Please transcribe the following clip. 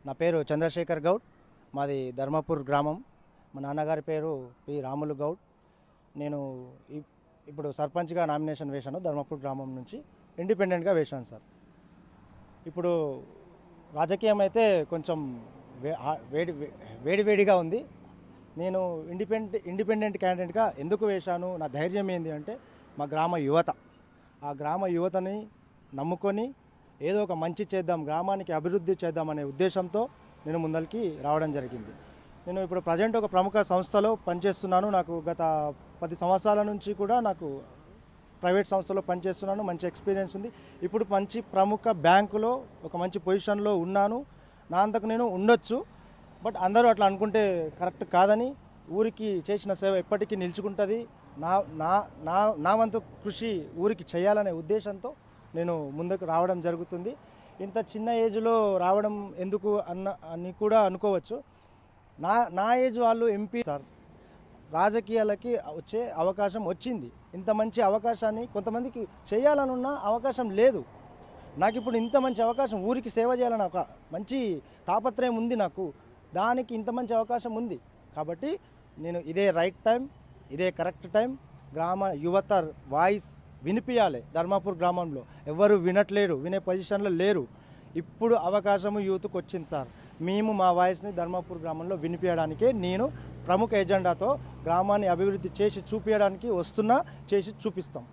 నా పేరు చంద్రశేఖర్ గౌడ్. మాది ధర్మపూర్ గ్రామం. మా నాన్నగారి పేరు పి రాములు గౌడ్. నేను ఇప్పుడు సర్పంచ్గా నామినేషన్ వేశాను. ధర్మపూర్ గ్రామం నుంచి ఇండిపెండెంట్గా వేశాను సార్. ఇప్పుడు రాజకీయం అయితే కొంచెం వేడివేడిగా ఉంది. నేను ఇండిపెండెంట్ క్యాండిడేట్గా ఎందుకు వేశాను, నా ధైర్యం ఏంటి అంటే మా గ్రామ యువత, ఆ గ్రామ యువతని నమ్ముకొని ఏదో ఒక మంచి చేద్దాం, గ్రామానికి అభివృద్ధి చేద్దామనే ఉద్దేశంతో నేను ముందరికి రావడం జరిగింది. నేను ఇప్పుడు ప్రజెంట్ ఒక ప్రముఖ సంస్థలో పనిచేస్తున్నాను. నాకు గత 10 సంవత్సరాల నుంచి కూడా నాకు ప్రైవేట్ సంస్థలో పనిచేస్తున్నాను. మంచి ఎక్స్పీరియన్స్ ఉంది. ఇప్పుడు మంచి ప్రముఖ బ్యాంకులో ఒక మంచి పొజిషన్లో ఉన్నాను. నా అంతకు నేను ఉండొచ్చు, బట్ అందరూ అట్లా అనుకుంటే కరెక్ట్ కాదని, ఊరికి చేసిన సేవ ఎప్పటికీ నిలుచుకుంటుంది, నా నా నా నా వంతు కృషి ఊరికి చేయాలనే ఉద్దేశంతో నేను ముందుకు రావడం జరుగుతుంది. ఇంత చిన్న ఏజ్లో రావడం ఎందుకు అని కూడా అనుకోవచ్చు. నా ఏజ్ వాళ్ళు ఎంపీ సార్, రాజకీయాలకి వచ్చే అవకాశం వచ్చింది. ఇంత మంచి అవకాశాన్ని కొంతమందికి చేయాలనున్న అవకాశం లేదు. నాకు ఇప్పుడు ఇంత మంచి అవకాశం, ఊరికి సేవ చేయాలని ఒక మంచి తాపత్రయం ఉంది నాకు. దానికి ఇంత మంచి అవకాశం ఉంది కాబట్టి నేను ఇదే రైట్ టైం, ఇదే కరెక్ట్ టైం. గ్రామ యువత వాయిస్ వినిపించాలి. ధర్మాపూర్ గ్రామంలో ఎవరు వినట్లేరు, వినే పొజిషన్లో లేరు. ఇప్పుడు అవకాశము యూత్కి వచ్చింది సార్. మేము మా వాయిస్ని ధర్మాపూర్ గ్రామంలో వినిపించడానికే నేను ప్రముఖ ఎజెండాతో గ్రామాన్ని అభివృద్ధి చేసి చూపించడానికి వస్తున్నా, చేసి చూపిస్తాం.